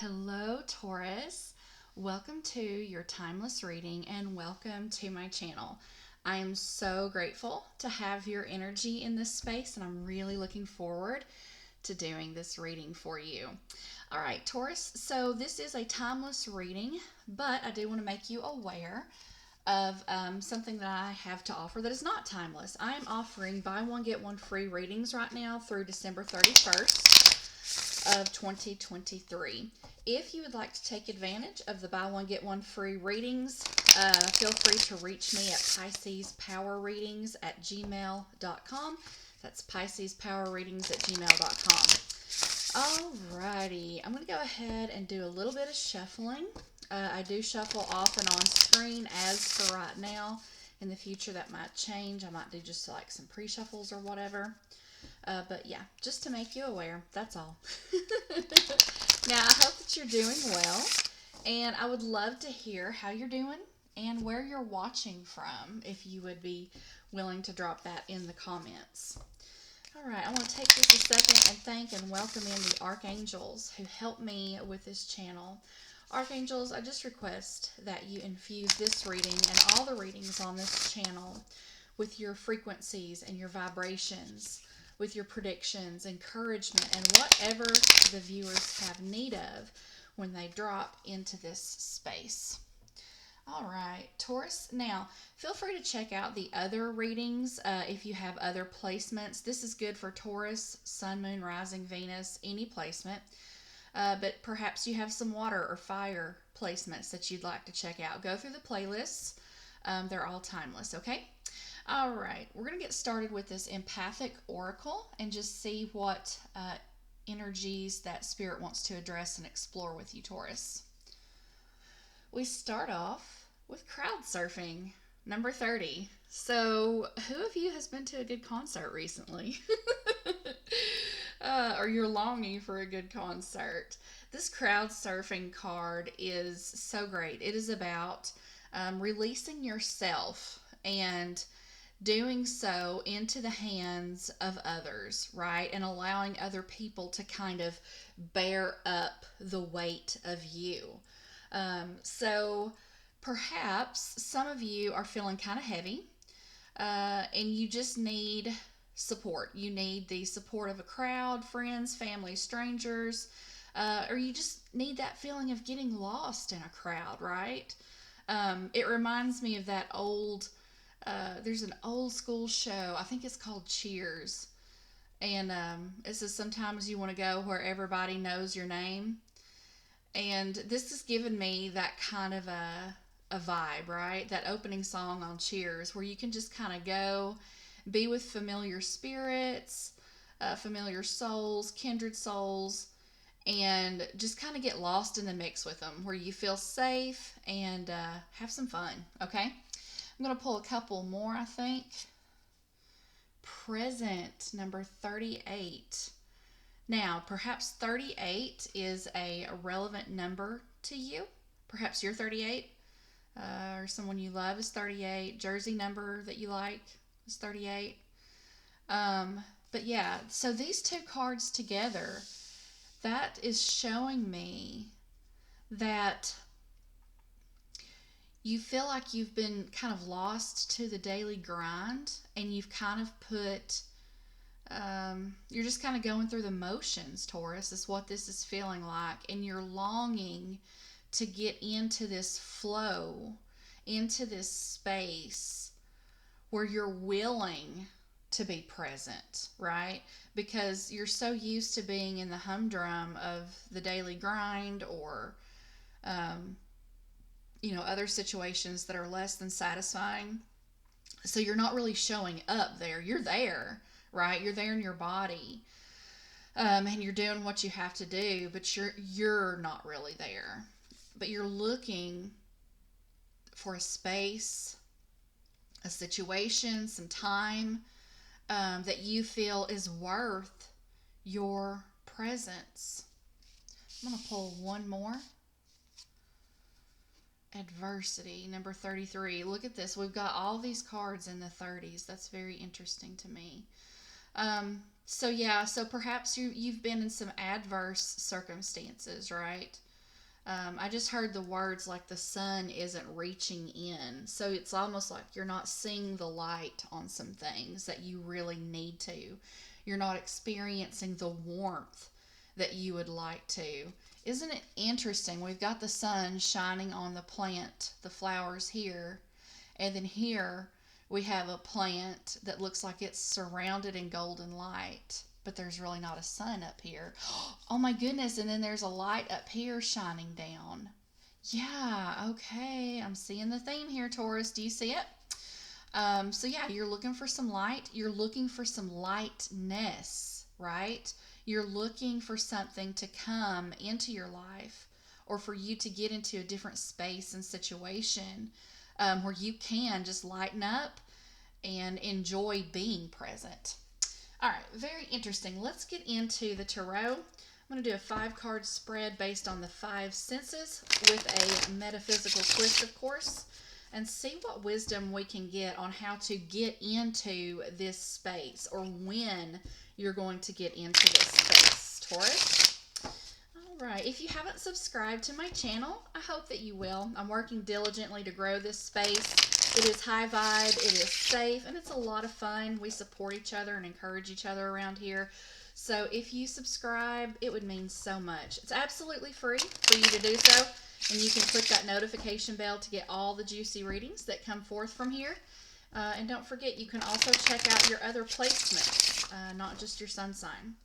Hello, Taurus. Welcome to your timeless reading and welcome to my channel. I am so grateful to have your energy in this space and I'm really looking forward to doing this reading for you. All right, Taurus, so this is a timeless reading, but I do want to make you aware of something that I have to offer that is not timeless. I am offering buy one, get one free readings right now through December 31st of 2023. If you would like to take advantage of the buy one, get one free readings, feel free to reach me at piscespowerreadings@gmail.com. That's piscespowerreadings@gmail.com. Alrighty, I'm going to go ahead and do a little bit of shuffling. I do shuffle off and on screen as for right now. In the future, that might change. I might do just like some pre-shuffles or whatever. But yeah, just to make you aware, that's all. Now, I hope that you're doing well, and I would love to hear how you're doing and where you're watching from, if you would be willing to drop that in the comments. All right, I want to take just a second and thank and welcome in the archangels who help me with this channel. Archangels, I just request that you infuse this reading and all the readings on this channel with your frequencies and your vibrations, with your predictions, encouragement, and whatever the viewers have need of when they drop into this space. All right, Taurus. Now, feel free to check out the other readings if you have other placements. This is good for Taurus, Sun, Moon, Rising, Venus, any placement. But perhaps you have some water or fire placements that you'd like to check out. Go through the playlists. They're all timeless, okay? All right, we're going to get started with this empathic oracle and just see what energies that Spirit wants to address and explore with you, Taurus. We start off with crowd surfing, number 30. So, who of you has been to a good concert recently? Or you're longing for a good concert? This crowd surfing card is so great. It is about releasing yourself and doing so into the hands of others, right? And allowing other people to kind of bear up the weight of you. So perhaps some of you are feeling kind of heavy and you just need support. You need the support of a crowd, friends, family, strangers, or you just need that feeling of getting lost in a crowd, right? It reminds me of that there's an old school show, I think it's called Cheers. And it says sometimes you want to go where everybody knows your name. And this has given me that kind of a vibe, right? That opening song on Cheers, where you can just kind of go be with familiar spirits, familiar souls, kindred souls, and just kind of get lost in the mix with them, where you feel safe and have some fun, okay? I'm going to pull a couple more, I think. Present, number 38. Now, perhaps 38 is a relevant number to you. Perhaps you're 38, or someone you love is 38. Jersey number that you like is 38. But yeah, so these two cards together, that is showing me that you feel like you've been kind of lost to the daily grind and you've kind of put you're just kind of going through the motions, Taurus, is what this is feeling like. And you're longing to get into this flow, into this space where you're willing to be present, right? Because you're so used to being in the humdrum of the daily grind or, other situations that are less than satisfying. So you're not really showing up there. You're there, right? You're there in your body, and you're doing what you have to do, but you're not really there. But you're looking for a space, a situation, some time that you feel is worth your presence. I'm going to pull one more. Adversity, number 33. Look at this. We've got all these cards in the 30s. That's very interesting to me. So yeah, so perhaps you've been in some adverse circumstances, right? I just heard the words like the sun isn't reaching in. So it's almost like you're not seeing the light on some things that you really need to. You're not experiencing the warmth that you would like to. Isn't it interesting? We've got the sun shining on the plant, the flowers here, and then here we have a plant that looks like it's surrounded in golden light, but there's really not a sun up here. Oh my goodness, and then there's a light up here shining down. Yeah, okay. I'm seeing the theme here, Taurus. Do you see it? So yeah, you're looking for some light. You're looking for some lightness, right? You're looking for something to come into your life or for you to get into a different space and situation where you can just lighten up and enjoy being present. All right, very interesting. Let's get into the tarot. I'm going to do a 5-card spread based on the 5 senses with a metaphysical twist, of course, and see what wisdom we can get on how to get into this space or when you're going to get into this space, Taurus. All right, if you haven't subscribed to my channel, I hope that you will. I'm working diligently to grow this space. It is high vibe, it is safe, and it's a lot of fun. We support each other and encourage each other around here. So if you subscribe, it would mean so much. It's absolutely free for you to do so, and you can click that notification bell to get all the juicy readings that come forth from here. And don't forget, you can also check out your other placements, not just your sun sign.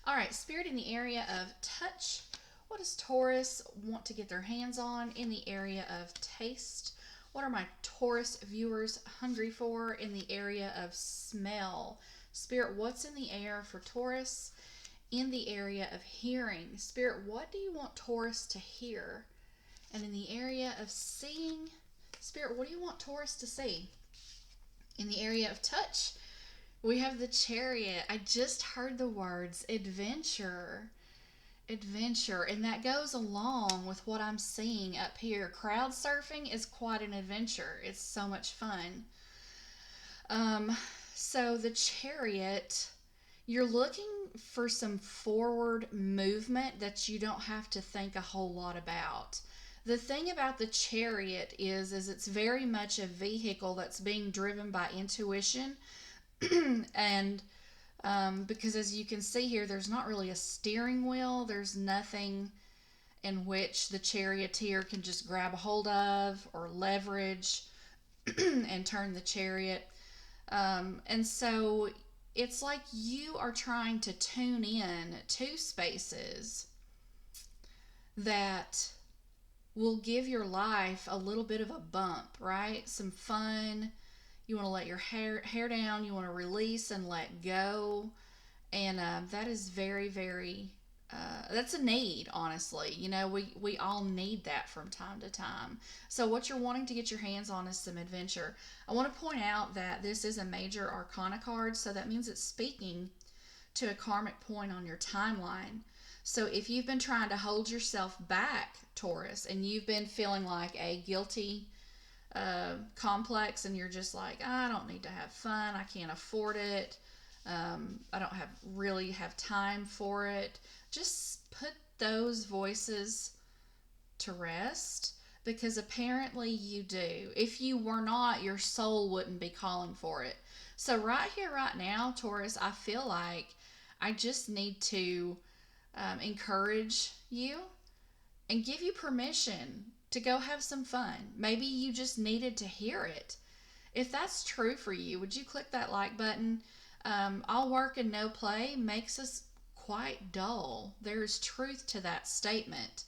All right, Spirit, in the area of touch, what does Taurus want to get their hands on in the area of taste? What are my Taurus viewers hungry for in the area of smell? Spirit, what's in the air for Taurus in the area of hearing? Spirit, what do you want Taurus to hear? And in the area of seeing, Spirit, what do you want Taurus to see? In the area of touch, we have the Chariot. I just heard the words adventure. Adventure, and that goes along with what I'm seeing up here. Crowd surfing is quite an adventure. It's so much fun. So the Chariot, you're looking for some forward movement that you don't have to think a whole lot about. The thing about the Chariot is it's very much a vehicle that's being driven by intuition and because as you can see here, there's not really a steering wheel. There's nothing in which the charioteer can just grab a hold of or leverage and turn the chariot. And so it's like you are trying to tune in to spaces that will give your life a little bit of a bump, right? Some fun. You want to let your hair down. You want to release and let go. And that is very, very, that's a need, honestly. You know, we all need that from time to time. So what you're wanting to get your hands on is some adventure. I want to point out that this is a major arcana card, so that means it's speaking to a karmic point on your timeline. So if you've been trying to hold yourself back, Taurus, and you've been feeling like a guilty complex and you're just like, I don't need to have fun, I can't afford it, I don't really have time for it, just put those voices to rest, because apparently you do. If you were not, your soul wouldn't be calling for it. So right here, right now, Taurus, I feel like I just need to encourage you and give you permission to go have some fun. Maybe you just needed to hear it. If that's true for you, would you click that like button? All work and no play makes us quite dull. There's truth to that statement.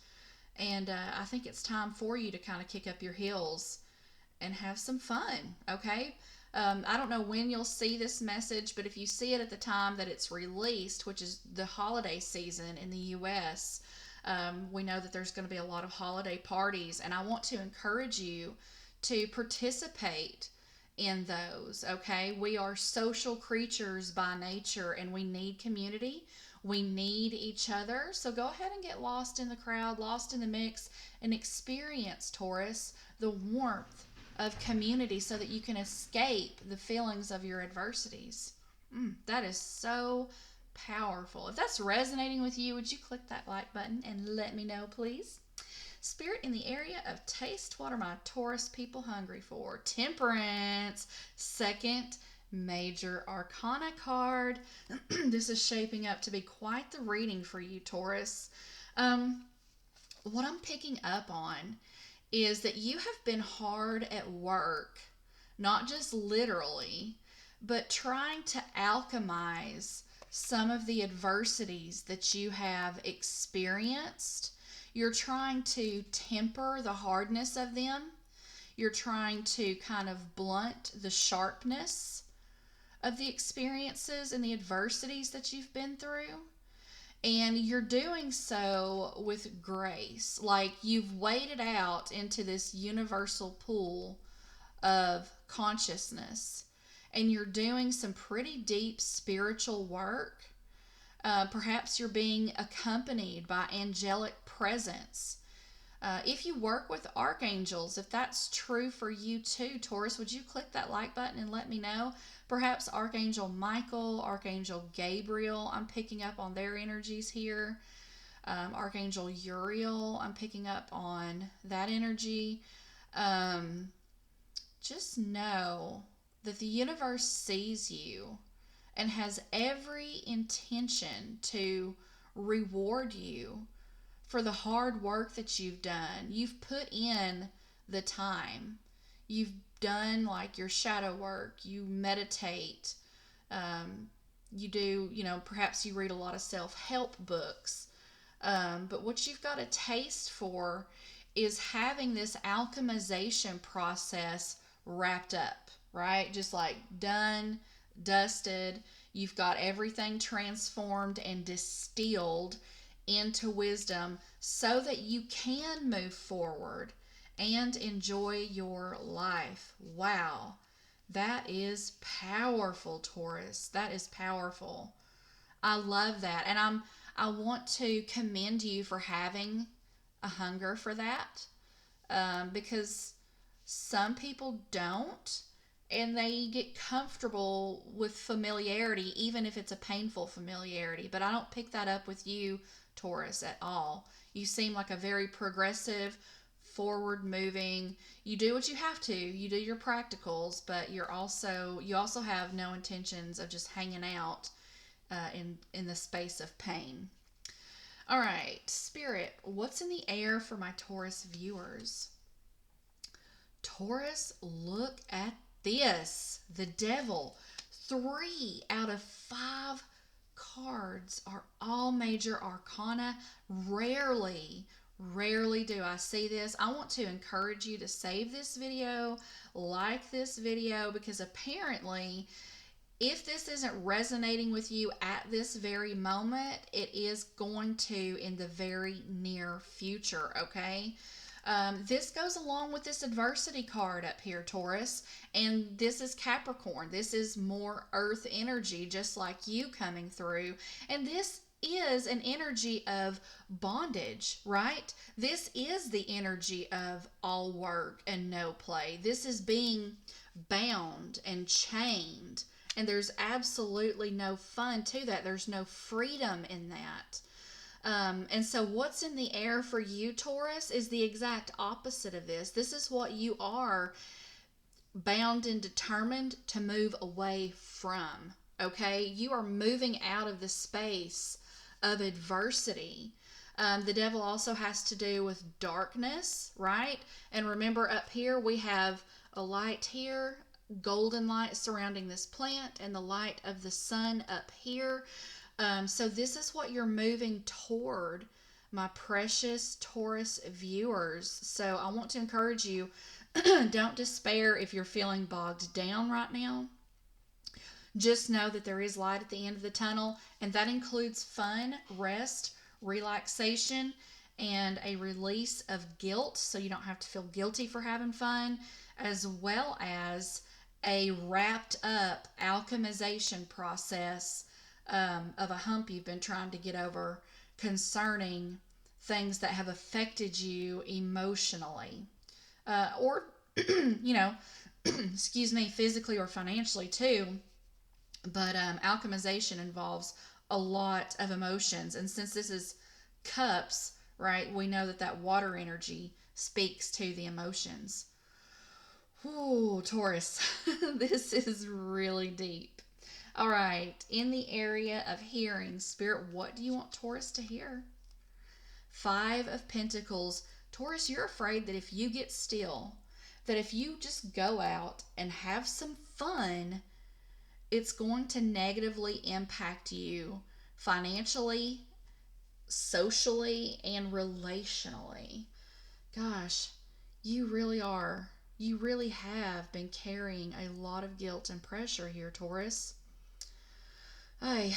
And I think it's time for you to kind of kick up your heels and have some fun, okay? I don't know when you'll see this message, but if you see it at the time that it's released, which is the holiday season in the U.S., we know that there's going to be a lot of holiday parties, and I want to encourage you to participate in those, okay? We are social creatures by nature, and we need community. We need each other. So go ahead and get lost in the crowd, lost in the mix, and experience, Taurus, the warmth of community so that you can escape the feelings of your adversities. That is so powerful. If that's resonating with you, would you click that like button and let me know, please? Spirit, in the area of taste, what are my Taurus people hungry for? Temperance, second major arcana card. This is shaping up to be quite the reading for you, Taurus. What I'm picking up on is that you have been hard at work, not just literally, but trying to alchemize some of the adversities that you have experienced. You're trying to temper the hardness of them. You're trying to kind of blunt the sharpness of the experiences and the adversities that you've been through. And you're doing so with grace. Like you've waded out into this universal pool of consciousness and you're doing some pretty deep spiritual work. Perhaps you're being accompanied by angelic presence. If you work with archangels, if that's true for you too, Taurus, would you click that like button and let me know? Perhaps Archangel Michael, Archangel Gabriel, I'm picking up on their energies here. Archangel Uriel, I'm picking up on that energy. Just know that the universe sees you and has every intention to reward you for the hard work that you've done. You've put in the time. You've done like your shadow work. You meditate. You do, perhaps you read a lot of self-help books. But what you've got a taste for is having this alchemization process wrapped up, right? Just like done, dusted. You've got everything transformed and distilled into wisdom so that you can move forward and enjoy your life. Wow. That is powerful, Taurus. That is powerful. I love that. And I want to commend you for having a hunger for that. Because some people don't, and they get comfortable with familiarity, even if it's a painful familiarity. But I don't pick that up with you, Taurus, at all. You seem like a very progressive, forward moving. You do what you have to. You do your practicals, but you also have no intentions of just hanging out in the space of pain. All right, Spirit, what's in the air for my Taurus viewers? Taurus, look at this. The Devil. 3 out of 5 cards are all major arcana. Rarely do I see this. I want to encourage you to save this video, like this video, because apparently if this isn't resonating with you at this very moment, it is going to in the very near future, okay? This goes along with this adversity card up here, Taurus, and this is Capricorn. This is more earth energy, just like you coming through, and this is an energy of bondage, right? This is the energy of all work and no play. This is being bound and chained, and there's absolutely no fun to that. There's no freedom in that. And so what's in the air for you, Taurus, is the exact opposite of this. This is what you are bound and determined to move away from, okay? You are moving out of the space of adversity. The Devil also has to do with darkness, right? And remember, up here we have a light here, golden light surrounding this plant, and the light of the sun up here. So this is what you're moving toward, my precious Taurus viewers. So I want to encourage you, don't despair if you're feeling bogged down right now. Just know that there is light at the end of the tunnel, and that includes fun, rest, relaxation, and a release of guilt, so you don't have to feel guilty for having fun, as well as a wrapped up alchemization process of a hump you've been trying to get over concerning things that have affected you emotionally, or excuse me, physically or financially too. But alchemization involves a lot of emotions. And since this is cups, right, we know that that water energy speaks to the emotions. Ooh, Taurus, this is really deep. All right, in the area of hearing, Spirit, what do you want Taurus to hear? Five of Pentacles. Taurus, you're afraid that if you get still, that if you just go out and have some fun, it's going to negatively impact you financially, socially, and relationally. Gosh, you really are. You really have been carrying a lot of guilt and pressure here, Taurus. I,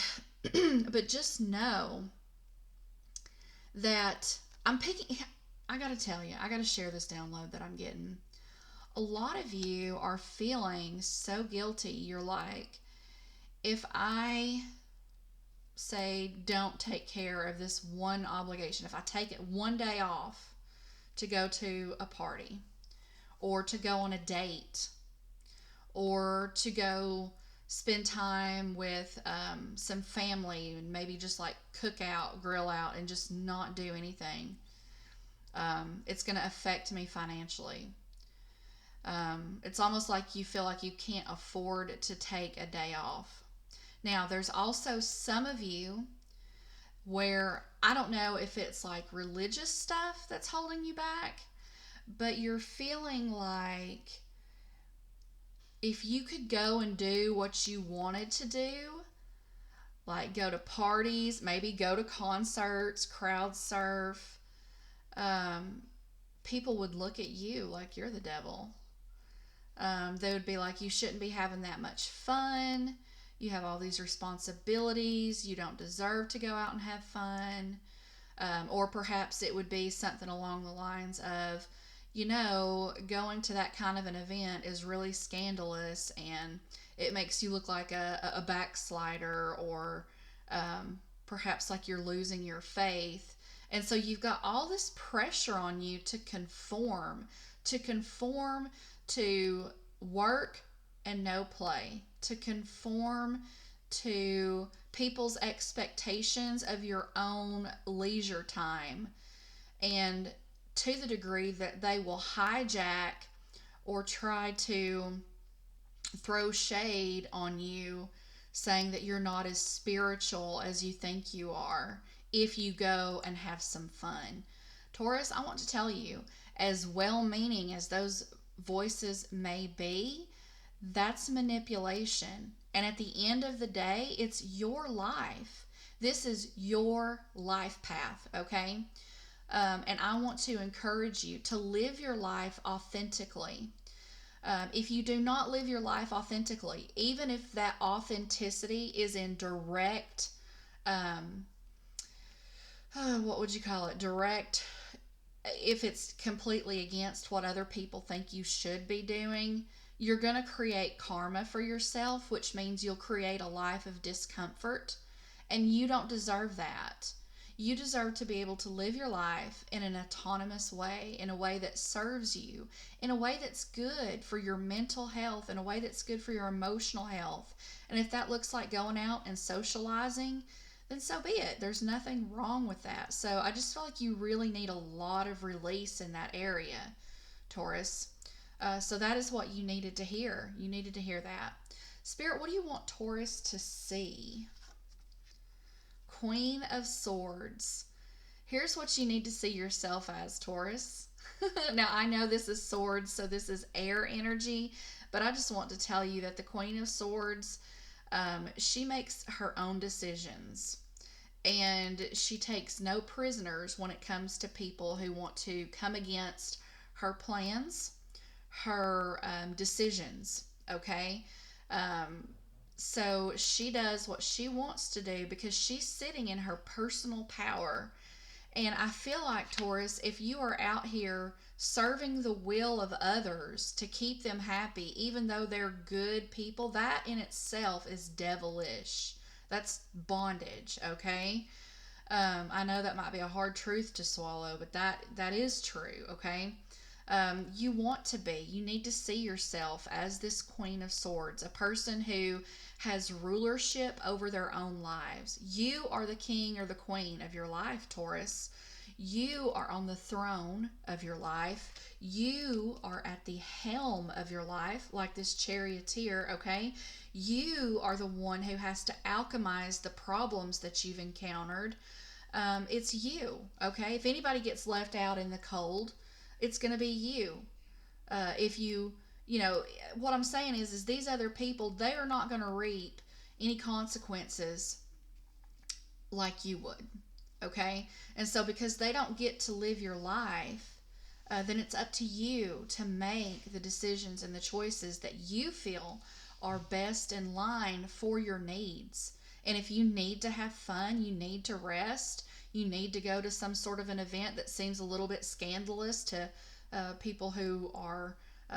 but just know that I'm picking. I gotta tell you, I gotta share this download that I'm getting. A lot of you are feeling so guilty. You're like, if I say don't take care of this one obligation, if I take it one day off to go to a party or to go on a date or to go spend time with some family and maybe just like cook out, grill out, and just not do anything, it's going to affect me financially. It's almost like you feel like you can't afford to take a day off. Now, there's also some of you where I don't know if it's like religious stuff that's holding you back, but you're feeling like if you could go and do what you wanted to do, like go to parties, maybe go to concerts, crowd surf, um, people would look at you like you're the devil. They would be like, you shouldn't be having that much fun. You have all these responsibilities. You don't deserve to go out and have fun. Or perhaps it would be something along the lines of, going to that kind of an event is really scandalous and it makes you look like a backslider, or perhaps like you're losing your faith. And so you've got all this pressure on you to conform to work and no play, to conform to people's expectations of your own leisure time, and to the degree that they will hijack or try to throw shade on you, saying that you're not as spiritual as you think you are if you go and have some fun. Taurus, I want to tell you, as well meaning as those voices may be, that's manipulation. And at the end of the day, it's your life. This is your life path, okay? And I want to encourage you to live your life authentically. If you do not live your life authentically, even if that authenticity is in direct, um, what would you call it? Direct, if it's completely against what other people think you should be doing, you're going to create karma for yourself, which means you'll create a life of discomfort, and you don't deserve that. You deserve to be able to live your life in an autonomous way, in a way that serves you, in a way that's good for your mental health, in a way that's good for your emotional health. And if that looks like going out and socializing, then so be it. There's nothing wrong with that. So I just feel like you really need a lot of release in that area, Taurus. So that is what you needed to hear. You needed to hear that. Spirit, what do you want Taurus to see? Queen of Swords. Here's what you need to see yourself as, Taurus. Now, I know this is swords, so this is air energy, but I just want to tell you that the Queen of Swords, she makes her own decisions, and she takes no prisoners when it comes to people who want to come against her plans, her decisions, okay? Um, so she does what she wants to do because she's sitting in her personal power. And I feel like, Taurus, if you are out here serving the will of others to keep them happy, even though they're good people, that in itself is devilish. That's bondage, okay? I know that might be a hard truth to swallow, but that is true, okay? You want to be. You need to see yourself as this Queen of Swords, a person who has rulership over their own lives. You are the king or the queen of your life, Taurus. You are on the throne of your life. You are at the helm of your life, like this charioteer, okay? You are the one who has to alchemize the problems that you've encountered. It's you, okay? If anybody gets left out in the cold, it's going to be you. If you know, what I'm saying is these other people, they are not going to reap any consequences like you would, okay? And so because they don't get to live your life, then it's up to you to make the decisions and the choices that you feel are best in line for your needs. And if you need to have fun, you need to rest, you need to go to some sort of an event that seems a little bit scandalous to people who are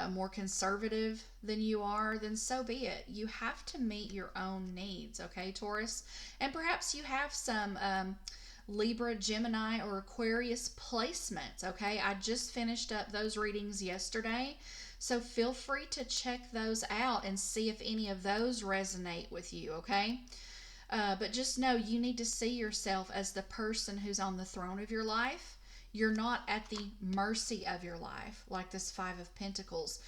more conservative than you are, then so be it. You have to meet your own needs, okay, Taurus? And perhaps you have some Libra, Gemini, or Aquarius placements, okay? I just finished up those readings yesterday, so feel free to check those out and see if any of those resonate with you, okay? But just know you need to see yourself as the person who's on the throne of your life. You're not at the mercy of your life, like this Five of Pentacles.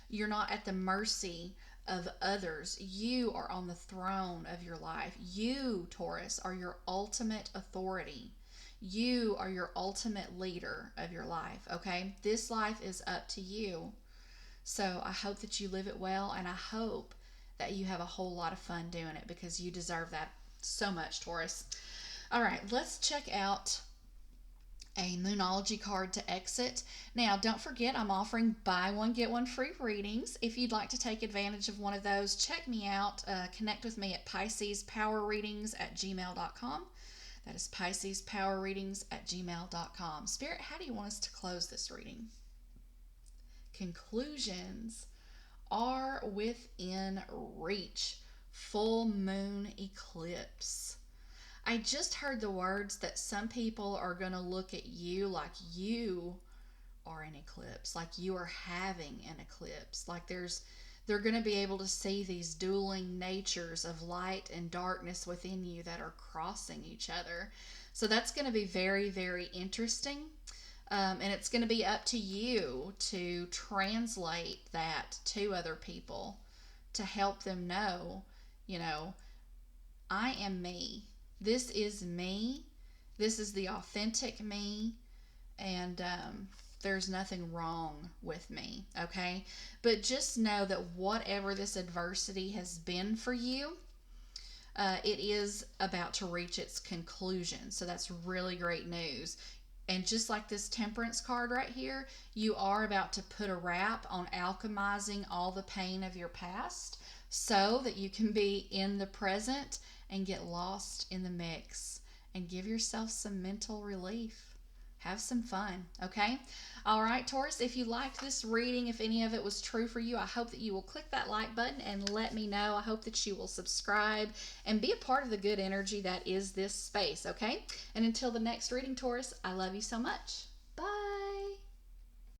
You're not at the mercy of others. You are on the throne of your life. You, Taurus, are your ultimate authority. You are your ultimate leader of your life, okay? This life is up to you. So I hope that you live it well, and I hope that you have a whole lot of fun doing it because you deserve that so much, Taurus. All right, let's check out a Moonology card to exit. Now, don't forget, I'm offering buy one, get one free readings. If you'd like to take advantage of one of those, check me out. Connect with me at PiscesPowerReadings@gmail.com. That is PiscesPowerReadings@gmail.com. Spirit, how do you want us to close this reading? Conclusions are within reach. Full moon eclipse. I just heard the words that some people are going to look at you like you are an eclipse, like you are having an eclipse, like they're going to be able to see these dueling natures of light and darkness within you that are crossing each other. So that's going to be very, very interesting. And it's going to be up to you to translate that to other people to help them know, you know, I am me. This is me. This is the authentic me. And there's nothing wrong with me, okay? But just know that whatever this adversity has been for you, it is about to reach its conclusion. So that's really great news. And just like this Temperance card right here, you are about to put a wrap on alchemizing all the pain of your past so that you can be in the present and get lost in the mix and give yourself some mental relief. Have some fun, okay? All right, Taurus, if you liked this reading, if any of it was true for you, I hope that you will click that like button and let me know. I hope that you will subscribe and be a part of the good energy that is this space, okay? And until the next reading, Taurus, I love you so much.